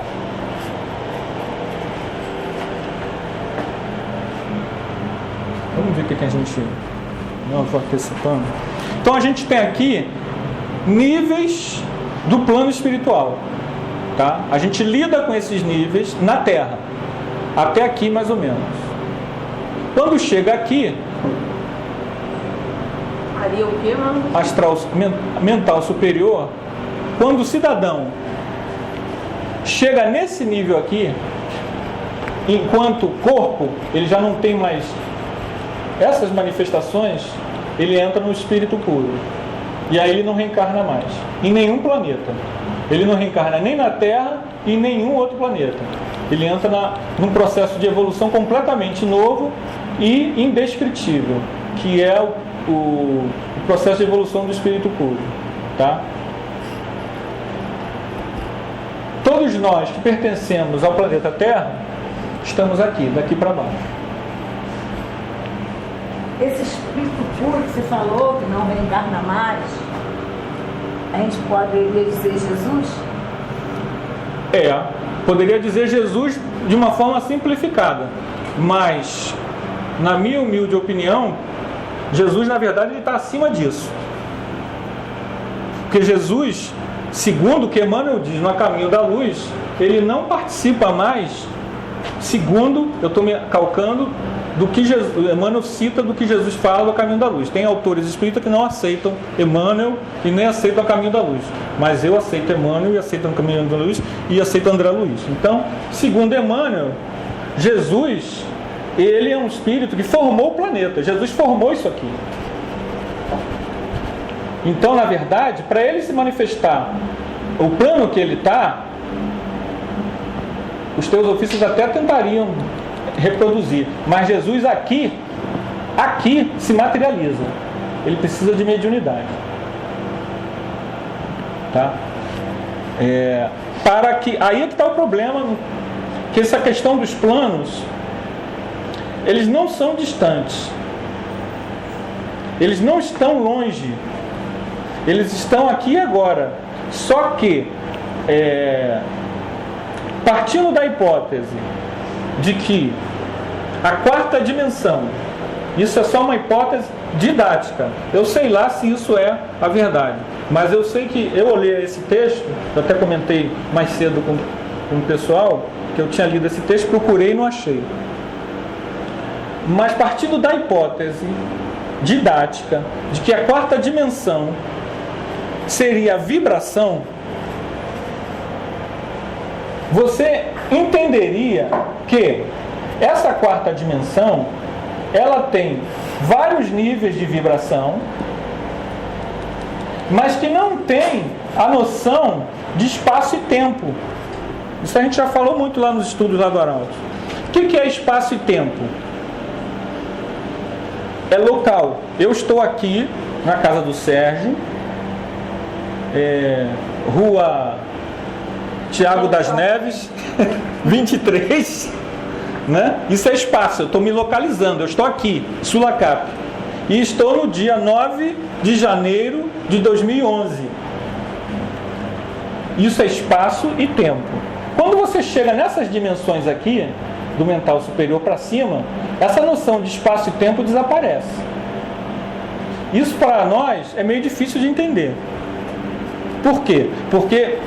Vamos ver o que a gente... Não, estou antecipando. Então a gente tem aqui níveis do plano espiritual, tá? A gente lida com esses níveis na Terra, até aqui mais ou menos. Quando chega aqui, Aí o que, mano? astral, mental superior, quando o cidadão chega nesse nível aqui, enquanto corpo, ele já não tem mais essas manifestações, ele entra no espírito puro. E aí ele não reencarna mais em nenhum planeta. Ele não reencarna nem na Terra e em nenhum outro planeta. Ele entra num processo de evolução completamente novo e indescritível, que é o processo de evolução do espírito puro, tá? Todos nós que pertencemos ao planeta Terra estamos aqui, daqui para baixo. Esse espírito puro que você falou, que não reencarna mais, a gente poderia dizer Jesus? Poderia dizer Jesus de uma forma simplificada, mas, na minha humilde opinião, Jesus, na verdade, ele está acima disso. Porque Jesus, segundo o que Emmanuel diz no A Caminho da Luz, ele não participa mais, segundo, eu estou me calcando, do que Emmanuel cita do que Jesus fala do Caminho da Luz. Tem autores espíritas que não aceitam Emmanuel e nem aceitam o Caminho da Luz. Mas eu aceito Emmanuel e aceito o Caminho da Luz e aceito André Luiz. Então, segundo Emmanuel, Jesus, ele é um espírito que formou o planeta. Jesus formou isso aqui. Então, na verdade, para ele se manifestar o plano que ele está, os teus ofícios até tentariam reproduzir, mas Jesus aqui se materializa. Ele precisa de mediunidade, tá? Para que aí é que está o problema, que essa questão dos planos, eles não são distantes, eles não estão longe, eles estão aqui e agora. Só que partindo da hipótese de que a quarta dimensão, isso é só uma hipótese didática, eu sei lá se isso é a verdade, mas eu sei que eu olhei esse texto, eu até comentei mais cedo com o pessoal que eu tinha lido esse texto, procurei e não achei. Mas partindo da hipótese didática de que a quarta dimensão seria a vibração, você entenderia que essa quarta dimensão, ela tem vários níveis de vibração, mas que não tem a noção de espaço e tempo. Isso a gente já falou muito lá nos estudos lá do Arauto. O que é espaço e tempo? É local. Eu estou aqui na casa do Sérgio, Rua Tiago das Neves, 23, né? Isso é espaço, eu estou me localizando, eu estou aqui, Sulacap, e estou no dia 9 de janeiro de 2011. Isso é espaço e tempo. Quando você chega nessas dimensões aqui, do mental superior para cima, essa noção de espaço e tempo desaparece. Isso para nós é meio difícil de entender. Por quê? Porque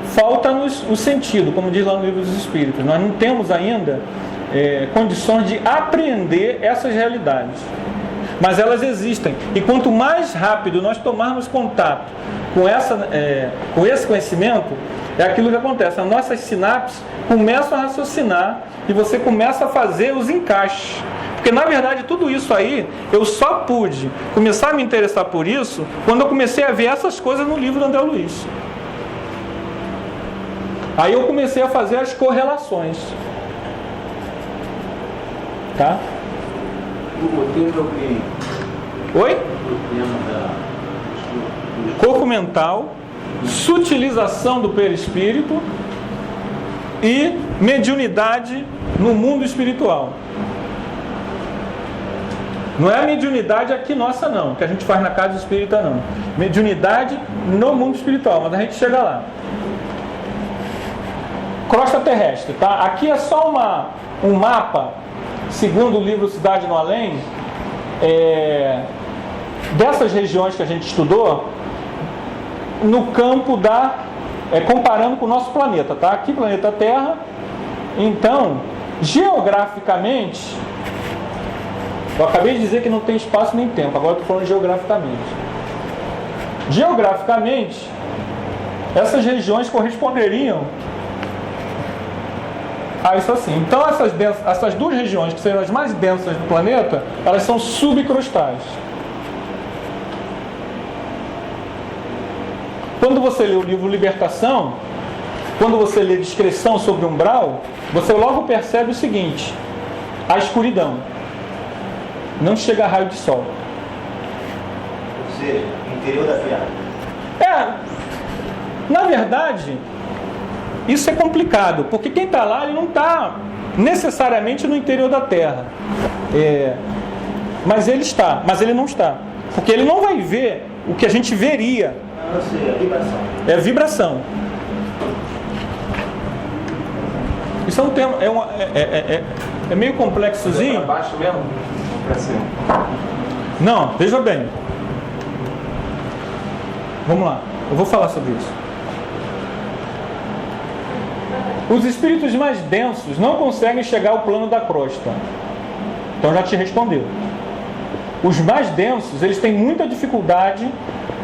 falta-nos o sentido, como diz lá no Livro dos Espíritos. Nós não temos ainda condições de apreender essas realidades. Mas elas existem. E quanto mais rápido nós tomarmos contato com esse conhecimento, é aquilo que acontece. As nossas sinapses começam a raciocinar e você começa a fazer os encaixes. Porque, na verdade, tudo isso aí, eu só pude começar a me interessar por isso quando eu comecei a ver essas coisas no livro do André Luiz. Aí eu comecei a fazer as correlações. Tá? Oi? Corpo mental, sutilização do perispírito e mediunidade no mundo espiritual. Não é a mediunidade aqui nossa não, que a gente faz na casa espírita não. Mediunidade no mundo espiritual, mas a gente chega lá. Crosta terrestre, tá? Aqui é só um mapa, segundo o livro Cidade no Além, dessas regiões que a gente estudou, no campo comparando com o nosso planeta, tá? Aqui planeta Terra. Então, geograficamente, eu acabei de dizer que não tem espaço nem tempo, agora estou falando geograficamente. Geograficamente, essas regiões corresponderiam a isso assim. Então, essas duas regiões, que são as mais densas do planeta, elas são subcrustais. Quando você lê o livro Libertação, quando você lê Discrição sobre Umbral, você logo percebe o seguinte: a escuridão. Não chega a raio de sol. Ou seja, interior da Terra. Na verdade, isso é complicado, porque quem está lá, ele não está necessariamente no interior da Terra. Mas ele está, mas ele não está. Porque ele não vai ver o que a gente veria. Não sei, é vibração. É vibração. Isso é um tema, é meio complexozinho. Para baixo mesmo? Para cima. Não, veja bem. Vamos lá, eu vou falar sobre isso. Os espíritos mais densos não conseguem chegar ao plano da crosta. Então já te respondeu. Os mais densos, eles têm muita dificuldade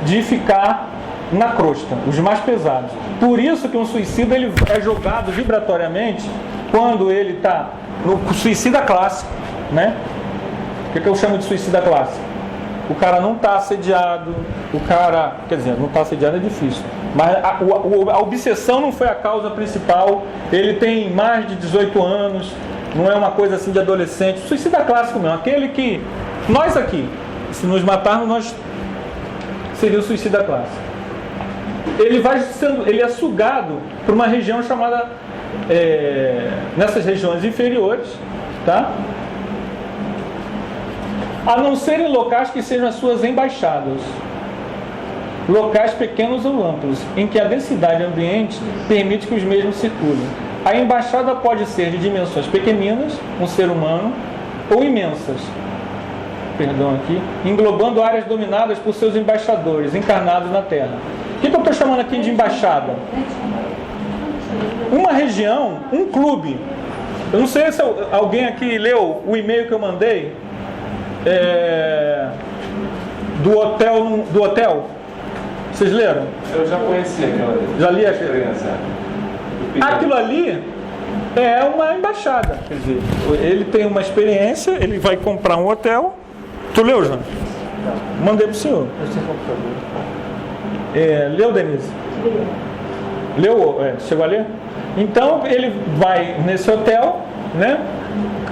de ficar na crosta, os mais pesados. Por isso que um suicida ele é jogado vibratoriamente quando ele está no suicida clássico, né? O que eu chamo de suicida clássico? O cara não está assediado, o cara, quer dizer, não está assediado é difícil, mas a obsessão não foi a causa principal, ele tem mais de 18 anos, não é uma coisa assim de adolescente, suicida clássico mesmo, aquele que, nós aqui, se nos matarmos, nós seria o suicida clássico. Ele é sugado por uma região chamada, nessas regiões inferiores, tá? A não serem locais que sejam as suas embaixadas, locais pequenos ou amplos, em que a densidade ambiente permite que os mesmos circulem. A embaixada pode ser de dimensões pequeninas, um ser humano, ou imensas, englobando áreas dominadas por seus embaixadores, encarnados na Terra. O que eu estou chamando aqui de embaixada? Uma região, um clube. Eu não sei se alguém aqui leu o e-mail que eu mandei, do hotel. Vocês leram? Eu já conheci aquela ali. Já li a experiência. Aquilo ali é uma embaixada. Quer dizer, ele tem uma experiência, ele vai comprar um hotel. Tu leu, João? Mandei pro senhor. Leu, Denise? Leu? Chegou a ler? Então ele vai nesse hotel, né?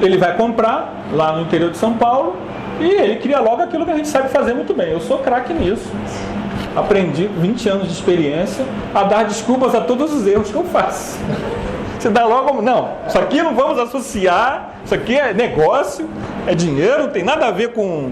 Ele vai comprar lá no interior de São Paulo e ele cria logo aquilo que a gente sabe fazer muito bem. Eu sou craque nisso. Aprendi 20 anos de experiência a dar desculpas a todos os erros que eu faço. Você dá logo, não, isso aqui não vamos associar, isso aqui é negócio, é dinheiro, não tem nada a ver com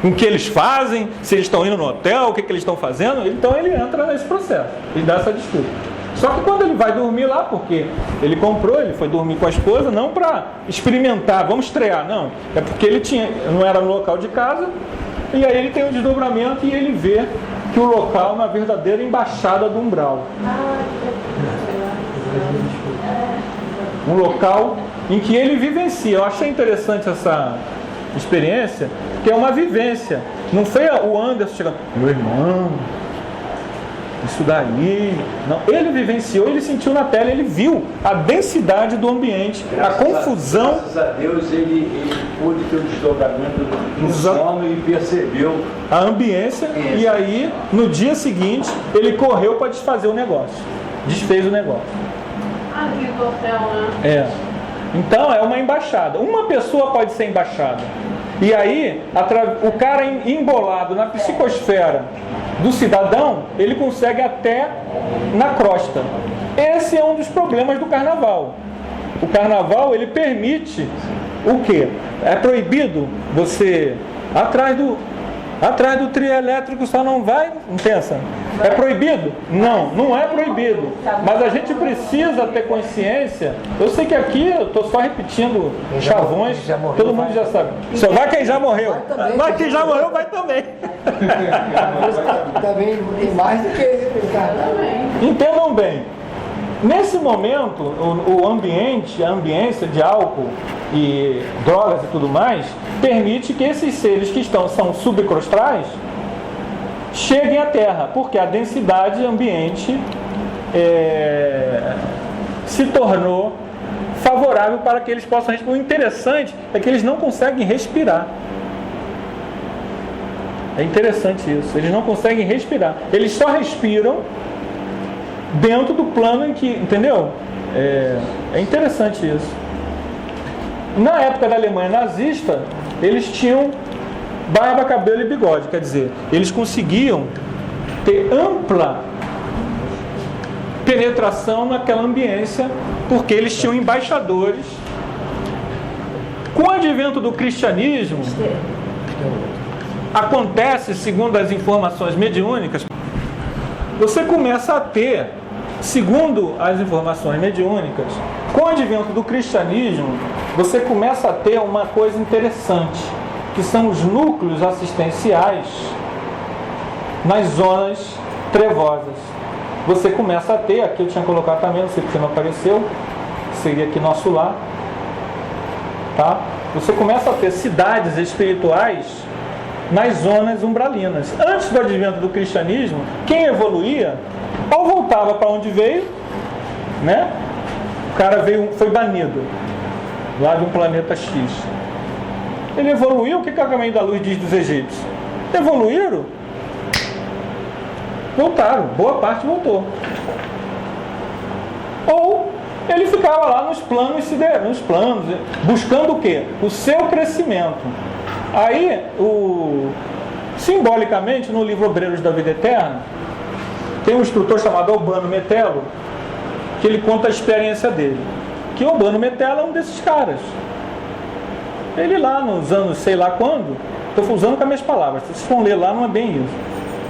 o que eles fazem, se eles estão indo no hotel, o que eles estão fazendo. Então ele entra nesse processo, ele dá essa desculpa. Só que quando ele vai dormir lá, porque ele comprou, ele foi dormir com a esposa, não para experimentar, vamos estrear, não. É porque ele não era no local de casa, e aí ele tem um desdobramento e ele vê que o local é uma verdadeira embaixada do umbral. Um local em que ele vivencia. Eu achei interessante essa experiência, que é uma vivência. Não foi o Anderson chegando, meu irmão, isso daí. Não, ele vivenciou, ele sentiu na pele, ele viu a densidade do ambiente, a confusão. Graças a Deus ele pôde ter o desdobramento do sono e percebeu a ambiência. E aí, no dia seguinte, ele correu para desfazer o negócio. Desfez o negócio. Aqui do hotel, né? Então é uma embaixada. Uma pessoa pode ser embaixada. E aí, o cara embolado na psicosfera do cidadão, ele consegue até na crosta. Esse é um dos problemas do carnaval. O carnaval, ele permite o quê? É proibido você atrás do trio elétrico só não vai, não pensa? É proibido? Não, não é proibido. Mas a gente precisa ter consciência. Eu sei que aqui eu estou só repetindo chavões, todo mundo já sabe. Só vai quem já morreu. Mas quem já morreu vai também. Também tem mais do que Entendam bem. Nesse momento, o ambiente, a ambiência de álcool e drogas e tudo mais, permite que esses seres que são subcrostrais cheguem à Terra, porque a densidade ambiente se tornou favorável para que eles possam respirar. O interessante é que eles não conseguem respirar. É interessante isso. Eles não conseguem respirar. Eles só respiram dentro do plano em que, entendeu? É interessante isso. Na época da Alemanha nazista, eles tinham barba, cabelo e bigode, quer dizer, eles conseguiam ter ampla penetração naquela ambiência, porque eles tinham embaixadores. Com o advento do cristianismo, acontece, segundo as informações mediúnicas, você começa a ter, segundo as informações mediúnicas, com o advento do cristianismo, você começa a ter uma coisa interessante. que são os núcleos assistenciais nas zonas trevosas. Você começa a ter, aqui eu tinha colocado também, não sei porque não apareceu, seria aqui nosso lar, tá? Você começa a ter cidades espirituais nas zonas umbralinas. Antes do advento do cristianismo, quem evoluía, ou voltava para onde veio, né? O cara foi banido lá de um planeta X. Ele evoluiu, o que o Caminho da Luz diz dos egípcios? Evoluíram, voltaram, boa parte voltou. Ou ele ficava lá nos planos, buscando o quê? O seu crescimento. Aí, simbolicamente, no livro Obreiros da Vida Eterna, tem um instrutor chamado Albano Metelo, que ele conta a experiência dele. Que Albano Metelo é um desses caras. Ele lá nos anos sei lá quando, estou usando com as minhas palavras, se vocês vão ler lá não é bem isso,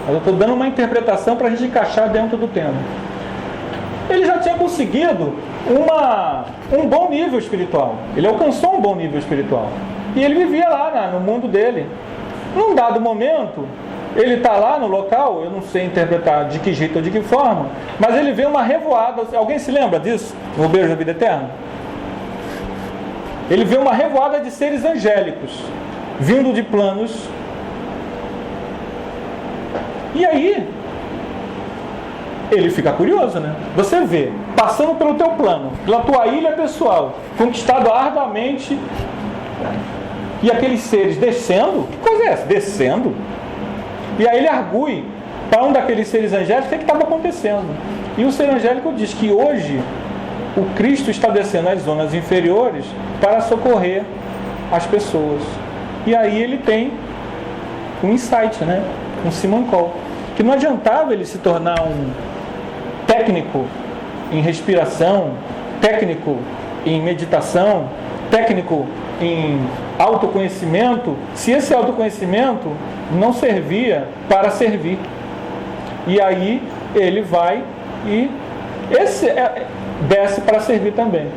mas eu estou dando uma interpretação para a gente encaixar dentro do tema. Ele já tinha conseguido um bom nível espiritual, ele alcançou um bom nível espiritual, e ele vivia lá no mundo dele. Num dado momento, ele está lá no local, eu não sei interpretar de que jeito ou de que forma, mas ele vê uma revoada. Alguém se lembra disso? No Obreiros da Vida Eterna? Ele vê uma revoada de seres angélicos, vindo de planos. E aí, ele fica curioso, né? Você vê, passando pelo teu plano, pela tua ilha pessoal, conquistado arduamente, e aqueles seres descendo. Que coisa é essa? Descendo? E aí ele argui para um daqueles seres angélicos o que estava acontecendo. E o ser angélico diz que hoje o Cristo está descendo às zonas inferiores para socorrer as pessoas. E aí ele tem um insight, né? Um simancol. Que não adiantava ele se tornar um técnico em respiração, técnico em meditação, técnico em autoconhecimento, se esse autoconhecimento não servia para servir. E aí ele vai e desce para servir também.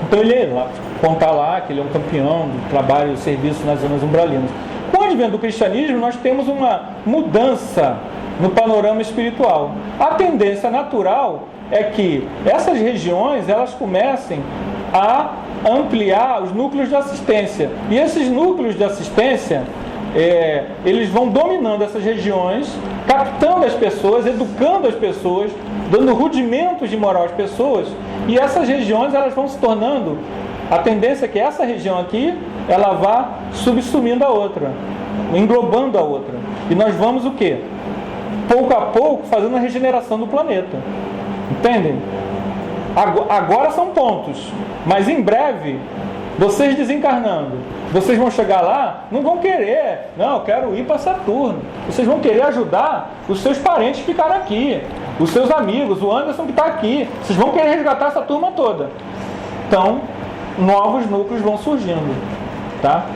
Então ele conta lá que ele é um campeão do trabalho e serviço nas zonas umbralinas. Com o advento do cristianismo, nós temos uma mudança no panorama espiritual. A tendência natural é que essas regiões elas comecem a ampliar os núcleos de assistência. E esses núcleos de assistência, eles vão dominando essas regiões, captando as pessoas, educando as pessoas, dando rudimentos de moral às pessoas. E essas regiões elas vão se tornando, a tendência é que essa região aqui, ela vá subsumindo a outra, englobando a outra. E nós vamos o quê? Pouco a pouco fazendo a regeneração do planeta. Entendem? Agora são pontos, mas em breve, vocês desencarnando, vocês vão chegar lá, não vão querer, não, eu quero ir para Saturno. Vocês vão querer ajudar os seus parentes que ficaram aqui, os seus amigos, o Anderson que está aqui. Vocês vão querer resgatar essa turma toda. Então, novos núcleos vão surgindo, tá?